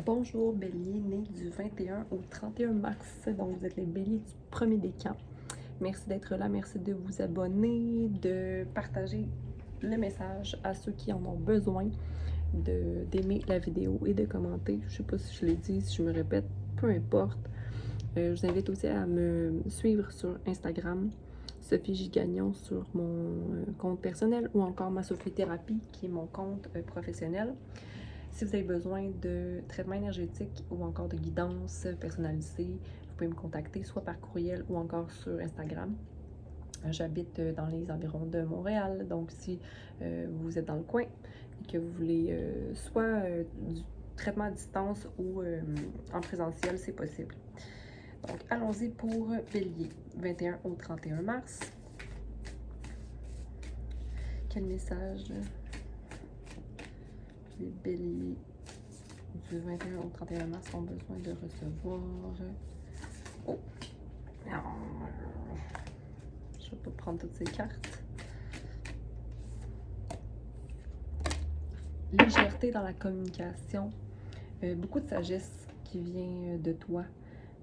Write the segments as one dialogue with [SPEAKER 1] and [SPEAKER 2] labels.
[SPEAKER 1] Bonjour Bélier, né du 21 au 31 mars, donc vous êtes les Béliers du premier décan. Merci d'être là, merci de vous abonner, de partager le message à ceux qui en ont besoin, d'aimer la vidéo et de commenter. Je sais pas si je l'ai dit, si je me répète, peu importe. Je vous invite aussi à me suivre sur Instagram, Sophie J. Gagnon sur mon compte personnel ou encore ma Sophie Thérapie qui est mon compte professionnel. Si vous avez besoin de traitement énergétique ou encore de guidance personnalisée, vous pouvez me contacter soit par courriel ou encore sur Instagram. J'habite dans les environs de Montréal, donc si vous êtes dans le coin et que vous voulez soit du traitement à distance ou en présentiel, c'est possible. Donc allons-y pour Bélier, 21 au 31 mars. Quel message les Béliers du 21 au 31 mars ont besoin de recevoir? Oh! Non. Je vais pas prendre toutes ces cartes. Légèreté dans la communication. Beaucoup de sagesse qui vient de toi,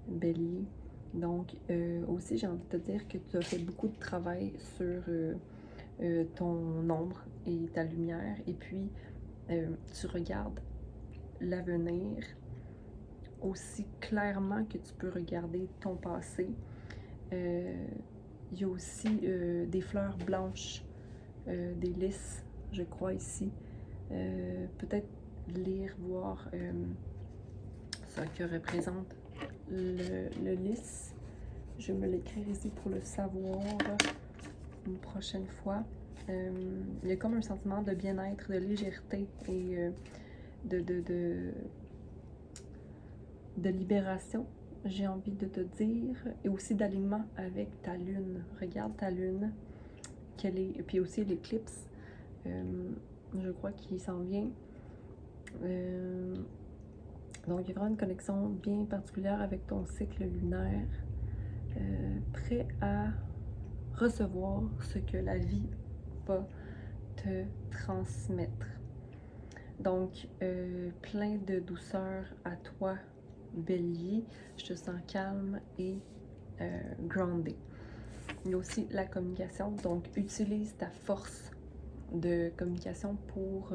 [SPEAKER 1] Bélier. Donc, aussi, j'ai envie de te dire que tu as fait beaucoup de travail sur ton ombre et ta lumière. Et puis, tu regardes l'avenir aussi clairement que tu peux regarder ton passé. Il y a aussi des fleurs blanches, des lys, je crois ici. Peut-être lire, voir ce que représente le lys. Je vais me l'écrire ici pour le savoir une prochaine fois. Il y a comme un sentiment de bien-être, de légèreté et de libération, j'ai envie de te dire, et aussi d'alignement avec ta lune. Regarde ta lune, quelle est, puis aussi l'éclipse, je crois qu'il s'en vient. Donc il y a vraiment une connexion bien particulière avec ton cycle lunaire, prêt à recevoir ce que la vie va te transmettre. Donc, plein de douceur à toi, Bélier. Je te sens calme et groundé. Il y a aussi la communication. Donc, utilise ta force de communication pour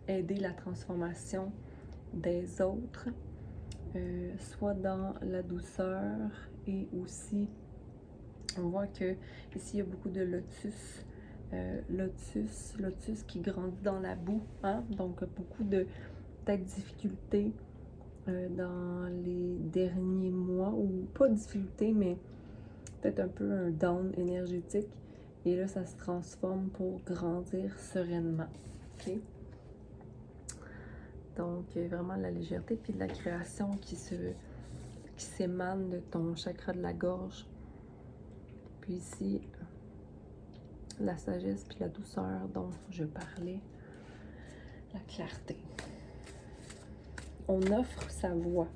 [SPEAKER 1] aider la transformation des autres, soit dans la douceur et aussi, on voit que ici il y a beaucoup de lotus. Lotus qui grandit dans la boue, hein? Donc beaucoup de peut-être difficultés dans les derniers mois, ou pas de difficultés, mais peut-être un peu un down énergétique. Et là, ça se transforme pour grandir sereinement. OK? Donc, vraiment la légèreté, puis de la création qui s'émane de ton chakra de la gorge. Puis ici, la sagesse puis la douceur dont je parlais, la clarté. On offre sa voix.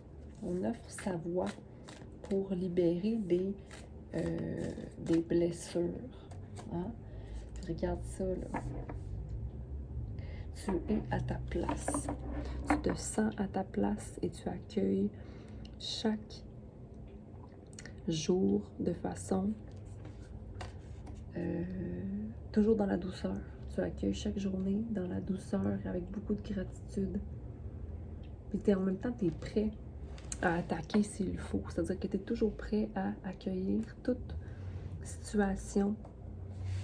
[SPEAKER 1] On offre sa voix pour libérer des blessures. Hein? Regarde ça, là. Tu es à ta place. Tu te sens à ta place et tu accueilles chaque jour de façon toujours dans la douceur. Tu accueilles chaque journée dans la douceur avec beaucoup de gratitude. Puis en même temps, tu es prêt à attaquer s'il faut. C'est-à-dire que tu es toujours prêt à accueillir toute situation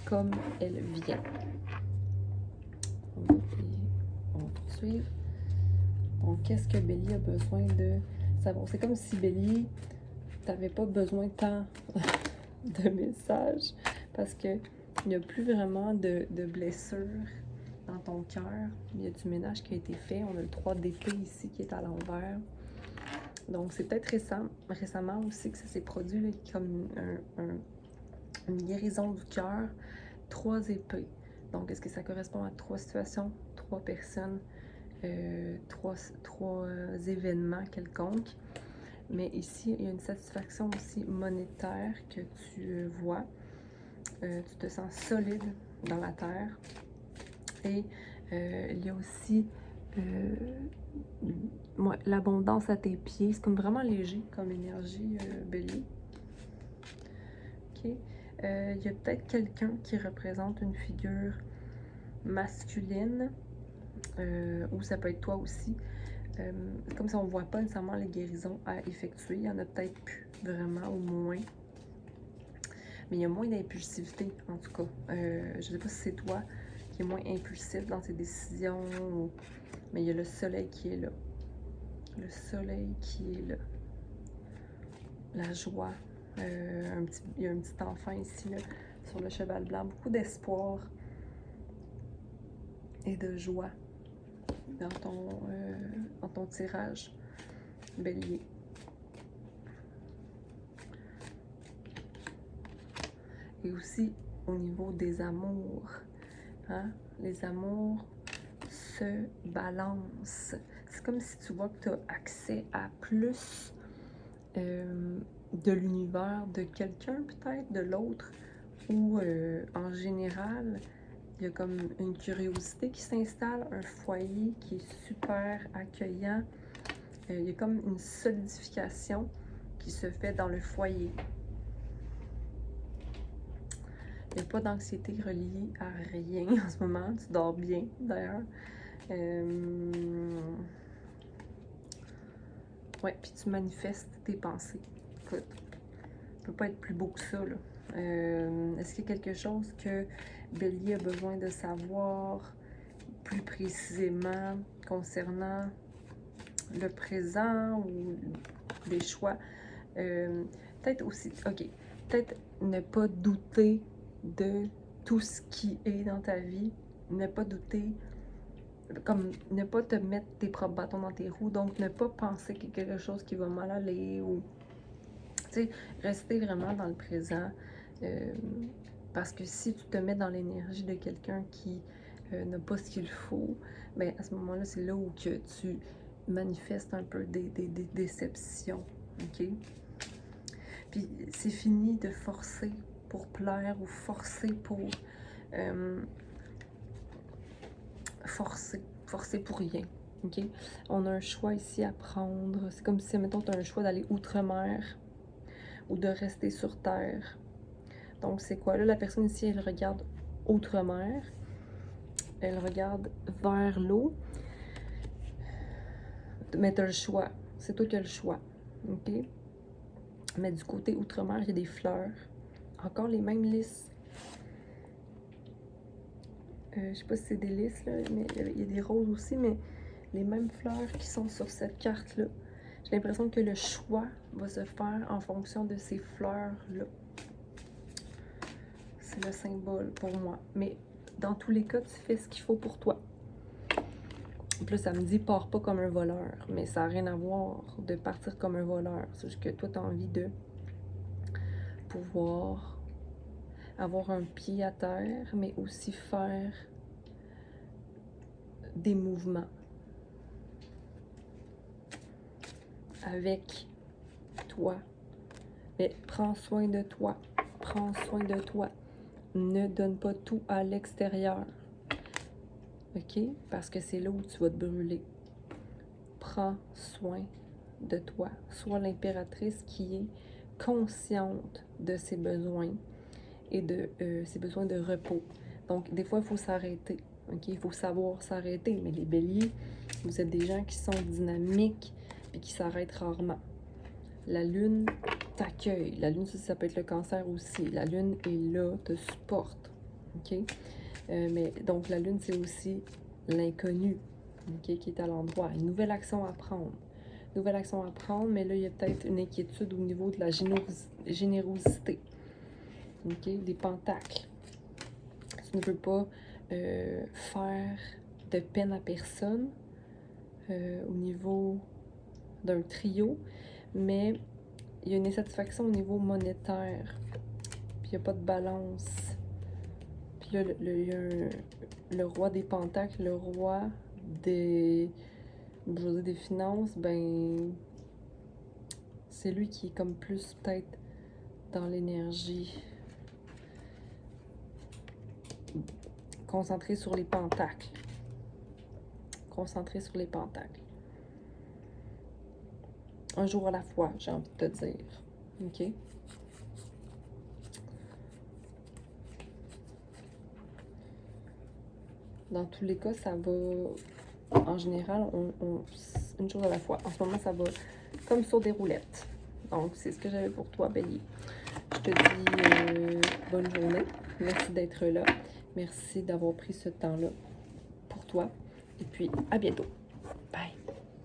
[SPEAKER 1] comme elle vient. On va poursuivre. Donc, qu'est-ce que Bélier a besoin de savoir? C'est comme si Bélier, tu n'avais pas besoin tant de messages parce que il n'y a plus vraiment de blessures dans ton cœur. Il y a du ménage qui a été fait. On a le 3 d'épée ici qui est à l'envers. Donc, c'est peut-être récemment aussi que ça s'est produit là, comme une guérison du cœur. 3 épées. Donc, est-ce que ça correspond à 3 situations, 3 personnes, 3 événements quelconques? Mais ici, il y a une satisfaction aussi monétaire que tu vois. Tu te sens solide dans la terre. Et il y a aussi Ouais, l'abondance à tes pieds. C'est comme vraiment léger comme énergie, Bélier. OK. Il y a peut-être quelqu'un qui représente une figure masculine, ou ça peut être toi aussi. Comme si on ne voit pas nécessairement les guérisons à effectuer. Il y en a peut-être plus, vraiment, au moins. Mais il y a moins d'impulsivité, en tout cas. Je ne sais pas si c'est toi qui est moins impulsif dans tes décisions, mais il y a le soleil qui est là. Le soleil qui est là. La joie. Il y a un petit enfant ici, là, sur le cheval blanc. Beaucoup d'espoir et de joie dans ton tirage, Bélier. Et aussi au niveau des amours. Hein? Les amours se balancent. C'est comme si tu vois que tu as accès à plus de l'univers de quelqu'un peut-être, de l'autre, ou en général, il y a comme une curiosité qui s'installe, un foyer qui est super accueillant. Il y a comme une solidification qui se fait dans le foyer. Il n'y a pas d'anxiété reliée à rien en ce moment. Tu dors bien, d'ailleurs. Ouais, puis tu manifestes tes pensées. Écoute, ça peut pas être plus beau que ça, là. Est-ce qu'il y a quelque chose que Bélier a besoin de savoir plus précisément concernant le présent ou des choix? Peut-être aussi, ok, peut-être ne pas douter de tout ce qui est dans ta vie, ne pas douter, comme ne pas te mettre tes propres bâtons dans tes roues, donc ne pas penser qu'il y a quelque chose qui va mal aller, ou tu sais, rester vraiment dans le présent, parce que si tu te mets dans l'énergie de quelqu'un qui n'a pas ce qu'il faut, ben à ce moment-là, c'est là où que tu manifestes un peu des déceptions, ok? Puis c'est fini de forcer pour plaire ou forcer pour forcer pour rien, ok? On a un choix ici à prendre. C'est comme si, mettons, tu as un choix d'aller outre-mer ou de rester sur terre. Donc, c'est quoi? Là, la personne ici, elle regarde outre-mer. Elle regarde vers l'eau. Mais tu as le choix. C'est toi qui as le choix, ok? Mais du côté outre-mer, il y a des fleurs. Encore les mêmes lys. Je sais pas si c'est des lys, là, mais il y a des roses aussi, mais les mêmes fleurs qui sont sur cette carte-là. J'ai l'impression que le choix va se faire en fonction de ces fleurs-là. C'est le symbole pour moi. Mais dans tous les cas, tu fais ce qu'il faut pour toi. En plus, ça me dit, pars pas comme un voleur. Mais ça n'a rien à voir de partir comme un voleur. C'est juste que toi, tu as envie de pouvoir avoir un pied à terre, mais aussi faire des mouvements avec toi. Mais prends soin de toi. Prends soin de toi. Ne donne pas tout à l'extérieur. OK? Parce que c'est là où tu vas te brûler. Prends soin de toi. Sois l'impératrice qui est consciente de ses besoins et de ses besoins de repos. Donc, des fois, il faut s'arrêter. OK? Il faut savoir s'arrêter. Mais les béliers, vous êtes des gens qui sont dynamiques et qui s'arrêtent rarement. La lune t'accueille. La lune, ça peut être le cancer aussi. La lune est là, te supporte. OK? Mais donc, la lune, c'est aussi l'inconnu, okay, qui est à l'endroit. Une nouvelle action à prendre. Nouvelle action à prendre, mais là, il y a peut-être une inquiétude au niveau de la générosité. Okay? Des pentacles. Tu ne veux pas faire de peine à personne au niveau d'un trio, mais il y a une insatisfaction au niveau monétaire. Puis il n'y a pas de balance. Puis là, il y a le roi des pentacles, le roi des, des finances, ben c'est lui qui est comme plus peut-être dans l'énergie, concentré sur les pentacles. Concentré sur les pentacles. Un jour à la fois, j'ai envie de te dire. OK? Dans tous les cas, ça va... En général, une chose à la fois. En ce moment, ça va comme sur des roulettes. Donc, c'est ce que j'avais pour toi, Bélier. Je te dis bonne journée. Merci d'être là. Merci d'avoir pris ce temps-là pour toi. Et puis, à bientôt.